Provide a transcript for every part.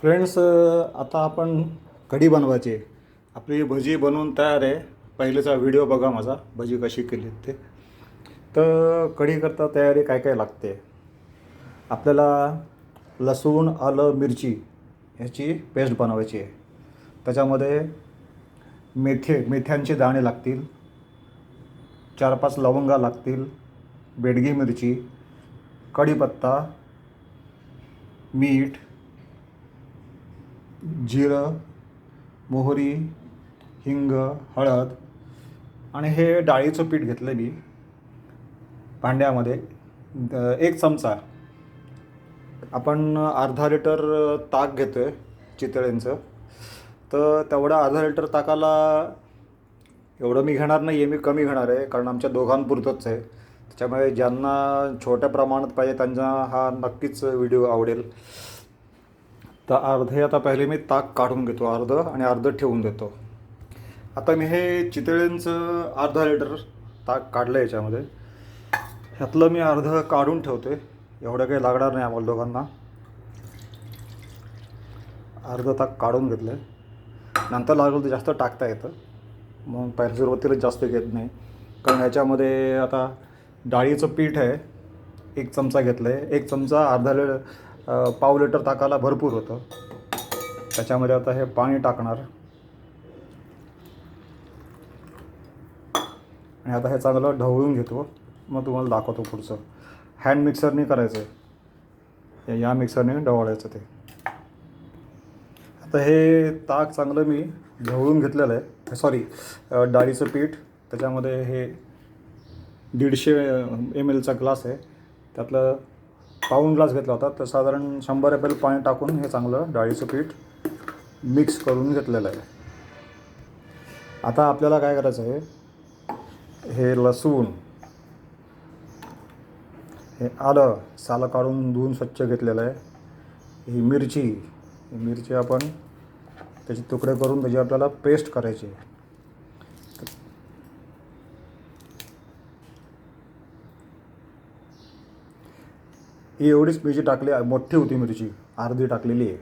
Friends, आता आपण कढी बनवायची आहे. आपली भजी बनवून तयार आहे. पहिलेचा व्हिडिओ बघा माझा, भजी कशी केली ते. तर कढी करता तयारी काय काय लागते. आपल्याला लसूण, आलं, मिरची ह्याची पेस्ट बनवायची आहे. त्याच्यामध्ये मेथ्यांचे दाणे लागतील, 4-5 लवंगा लागतील, बेडगी मिरची, कढीपत्ता, मीठ, जिरं, मोहरी, हिंग, हळद आणि हे डाळीचं पीठ घेतलं मी भांड्यामध्ये. 1 चमचा. आपण अर्धा लिटर ताक घेतो आहे चितळेंचं. तर तेवढा अर्धा लिटर ताकाला एवढं मी घेणार नाही आहे, मी कमी घेणार आहे कारण आमच्या दोघांपुरतंच आहे. त्याच्यामुळे ज्यांना छोट्या प्रमाणात पाहिजे त्यांना हा नक्कीच व्हिडिओ आवडेल. तर आता पहिले मी ताक काढून घेतो अर्धं आणि अर्धं ठेवून देतो. आता मी हे चितळेंचं अर्धा लिटर ताक काढलं याच्यामध्ये. ह्यातलं मी अर्धं काढून ठेवते, एवढं काही लागणार नाही आम्हाला दोघांना. अर्धं ताक काढून घेतलं आहे. नंतर लागलं तर जास्त टाकता येतं, मग पहिल्या सुरुवातीला जास्त घेत नाही कारण ह्याच्यामध्ये आता डाळीचं पीठ आहे 1 चमचा घेतलं आहे. 1 चमचा पाव लिटर ताकाला भरपूर होतं. त्याच्यामध्ये आता हे पाणी टाकणार आणि आता हे चांगलं ढवळून घेतो. मग तुम्हाला दाखवतो पुढचं. हँड मिक्सरने करायचं आहे, या मिक्सरने ढवळायचं ते. आता हे ताक चांगलं मी ढवळून घेतलेलं आहे. सॉरी, डाळीचं पीठ. त्याच्यामध्ये हे 150 ml ग्लास आहे, त्यातलं पाऊण ग्लास घेतला होता. तर साधारण 100 ml पाणी टाकून हे चांगलं डाळीचं पीठ मिक्स करून घेतलेलं आहे. आता आपल्याला काय करायचं आहे, हे लसूण, हे आलं सालं काढून धुवून स्वच्छ घेतलेलं आहे. ही मिरची आपण त्याचे तुकडे करून त्याची आपल्याला पेस्ट करायची. ही एवढीच मिरची टाकली, मोठी होती मिरची, अर्धी टाकलेली आहे.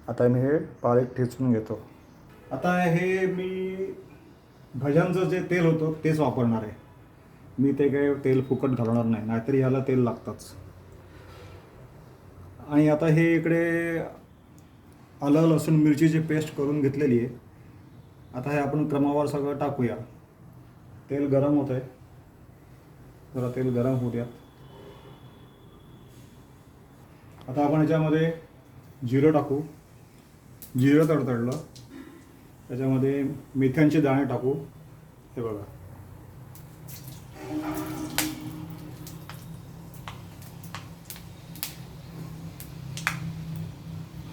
आता मी हे बारीक ठेचून घेतो. आता हे मी भज्यांचं जे तेल होतं तेच वापरणार आहे. मी ते काही तेल फुकट घालणार नाही, नाहीतरी याला तेल लागतंच. आणि आता हे इकडे आलं, लसूण, मिरचीची पेस्ट करून घेतलेली आहे. आता हे आपण क्रमावर सगळं टाकूया. तेल गरम होतं आहे, जरा तेल गरम होऊ द्या. आता आपण याच्यामध्ये जिरं टाकू. जिरं तडतडलं, त्याच्यामध्ये मेथ्यांचे दाणे टाकू. हे बघा,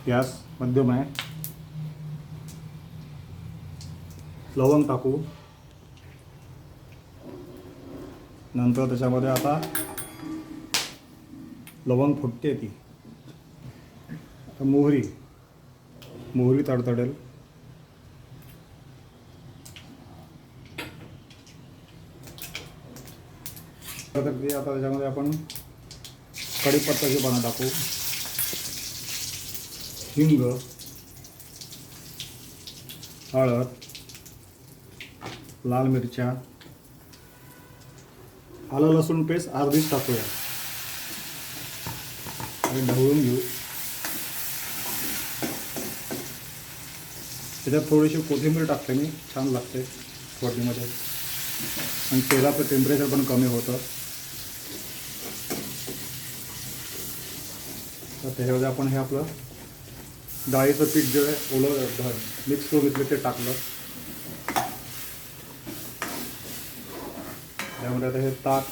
गॅस मध्यम आहे. लवंग टाकू. नंतर त्याच्यामध्ये आता लवंग फुटते ती. आता मोहरी तडतडेल. आता त्याच्यामध्ये आपण कढीपत्त्याचे पानं टाकू, हिंग, हळद, लाल मिरच्या, आलं लसूण पेस्ट अर्धीच टाकूया आणि ढवळून घेऊ. त्याच्यात थोडीशी कोथिंबीर टाकते मी, छान लागते फोडणीमध्ये आणि तेलाचं टेम्परेचर पण कमी होतं. तर त्याच्यामध्ये आपण हे आपलं डाळीचं पीठ जे ओलं मिक्स करून घेतलं ते टाकलं. त्यामध्ये आता हे ताक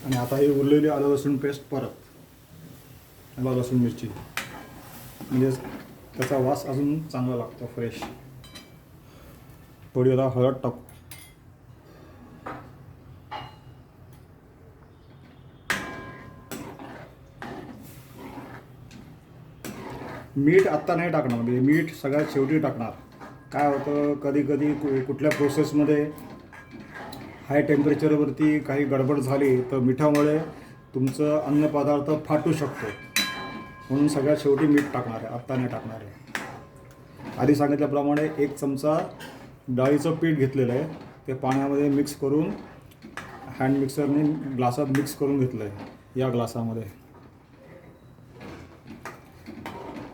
आणि आता ही उरलेली आलं लसूण पेस्ट परत, आलं लसूण मिरची, म्हणजे त्याचा वास अजून चांगला लागतो, फ्रेश. थोडी आता हळद टाकू. मीठ आत्ता नाही टाकणार, म्हणजे मीठ सगळ्यात शेवटी टाकणार. काय होतं, कधी कधी कुठल्या प्रोसेसमध्ये हाय टेम्परेचरवरती काही गडबड झाली तर मिठामुळे तुमचं अन्नपदार्थ फाटू शकतो. म्हणून सगळ्यात शेवटी मीठ टाकणार आहे, आत्ता नाही टाकणार आहे. आधी सांगितल्याप्रमाणे 1 चमचा डाळीचं पीठ घेतलेलं आहे, ते पाण्यामध्ये मिक्स करून हँड मिक्सरने ग्लासात मिक्स करून घेतलं आहे या ग्लासामध्ये.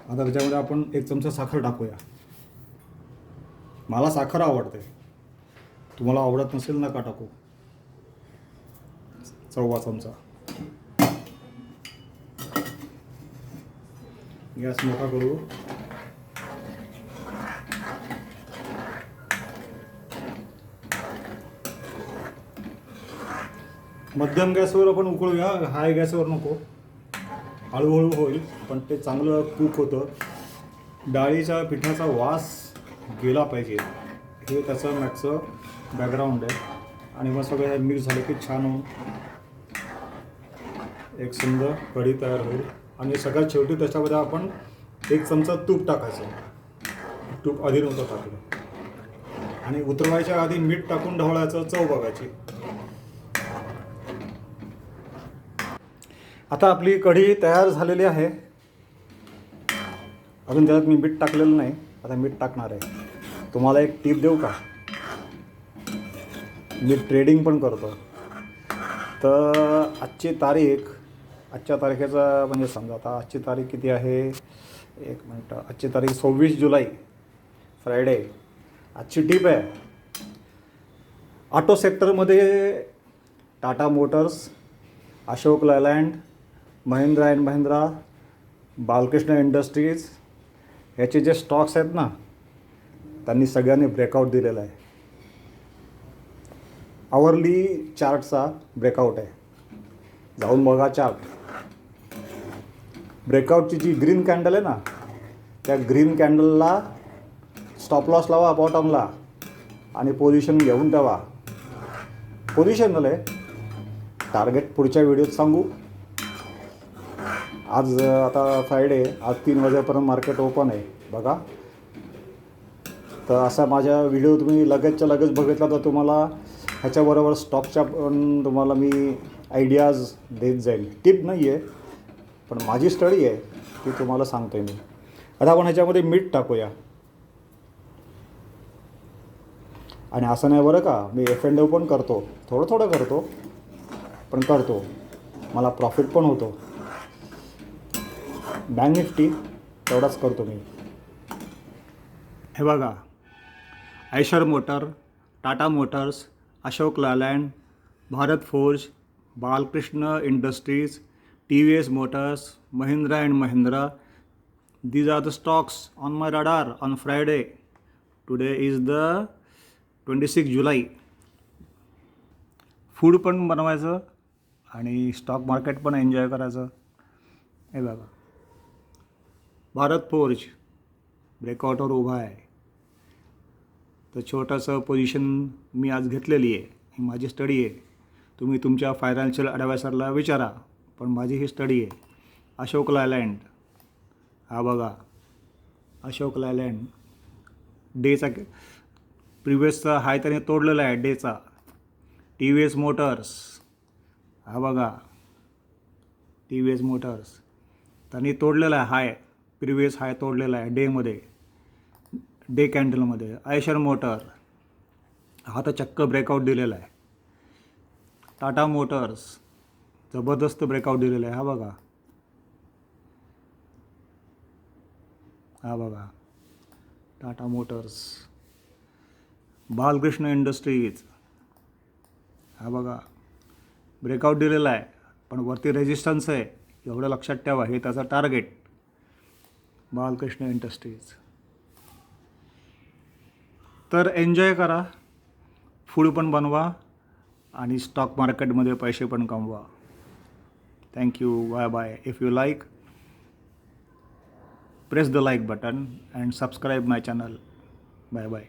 आता त्याच्यामध्ये आपण 1 चमचा साखर टाकूया. मला साखर आवडते, तुम्हाला आवडत नसेल नका टाकू. 1/4 चमचा. गॅस मोठा करू. मध्यम गॅसवर आपण उकळूया, हाय गॅसवर नको. हळूहळू होईल पण ते चांगलं कुक होतं. डाळीच्या पिठाचा वास गेला पाहिजे, हे त्याचं मॅथचं बॅकग्राऊंड आहे. आणि मग सगळं हे मिक्स झालं की छान होऊन एक सुंदर कढी तयार होईल. आणि सगळ्यात शेवटी त्याच्यामध्ये आपण 1 चमचा तूप टाकायचं. तूप आधी नव्हतं टाकलं. आणि उतरवायच्या आधी मीठ टाकून ढवळायचं, चव बघायची. आता आपली कढी तयार झालेली आहे. अजून त्याच्यात मी मीठ टाकलेलं नाही, आता मीठ टाकणार आहे. तुम्हाला एक टीप देऊ का? मी ट्रेडिंग पण करतो. तर आजच्या तारखेचा म्हणजे समजा आता आजची तारीख किती आहे, 1 मिनटं. आजची तारीख 26 जुलै, फ्रायडे. आजची टीप आहे, ऑटो सेक्टरमध्ये Tata Motors, Ashok Leyland, Mahindra and Mahindra, Balkrishna industries ह्याचे जे स्टॉक्स आहेत ना, त्यांनी सगळ्यांनी ब्रेकआउट दिलेला आहे. आवरली चार्टचा ब्रेकआउट आहे, जाऊन बघा चार्ट. ब्रेकआउटची जी ग्रीन कॅन्डल आहे ना, त्या ग्रीन कॅन्डलला स्टॉप लॉस लावा बॉटमला आणि पोझिशन घेऊन ठेवा. पोझिशन आहे, टार्गेट पुढच्या व्हिडिओत सांगू. आज आता फ्रायडे, आज 3 वाजेपर्यंत मार्केट ओपन आहे बघा. तर असा माझ्या व्हिडिओ तुम्ही लगेचच्या लगेच बघितला तर तुम्हाला ह्याच्याबरोबर स्टॉकच्या पण तुम्हाला मी आयडियाज देत जाईल. टिप नाही आहे पण माझी स्टडी आहे ती तुम्हाला सांगतो आहे मी. आता आपण ह्याच्यामध्ये मीठ टाकूया. आणि असं नाही बरं का, मी F&O पण करतो, थोडं करतो पण करतो, मला प्रॉफिट पण होतो. बँक निफ्टी तेवढाच करतो मी. हे बघा, Eicher motor, Tata Motors, Ashok Leyland, Bharat forge, Balkrishna industries, TVS Motors, Mahindra and Mahindra. These are the stocks on my radar on Friday. Today is the 26 July. Food पण बनवायचं आणि स्टॉक मार्केट पण एन्जॉय करायचं. हे बघा, भारत फोर्ज ब्रेकआउटवर उभा आहे. तर छोटंसं पोझिशन मी आज घेतलेली आहे, ही माझी स्टडी आहे. तुम्ही तुमच्या फायनान्शियल ॲडवायझरला विचारा, पण माझी ही स्टडी आहे. अशोक लेलँड, हा बघा, अशोक लेलँड डेचा प्रिव्हियसचा हाय त्याने तोडलेला आहे डेचा. TVS मोटर्स, हा बघा, TVS मोटर्स त्यांनी तोडलेला आहे हाय, प्रिव्हियस हाय तोडलेला आहे डेमध्ये, डे कॅन्डलमध्ये. आयशर मोटर हा तर चक्क ब्रेकआउट दिलेला आहे. टाटा मोटर्स जबरदस्त ब्रेकआउट दिलेला आहे, हा बघा, हा बघा, टाटा मोटर्स. बालकृष्ण इंडस्ट्रीज, हा बघा, ब्रेकआउट दिलेला आहे पण वरती रेजिस्टन्स आहे, एवढं लक्षात ठेवा, हे त्याचं टार्गेट. बालकृष्ण इंडस्ट्रीज. तर एन्जॉय करा, फूड पण बनवा आणि स्टॉक मार्केटमध्ये पैसे पण कमवा. Thank you, bye bye. If you like, press the like button and subscribe my channel. Bye bye.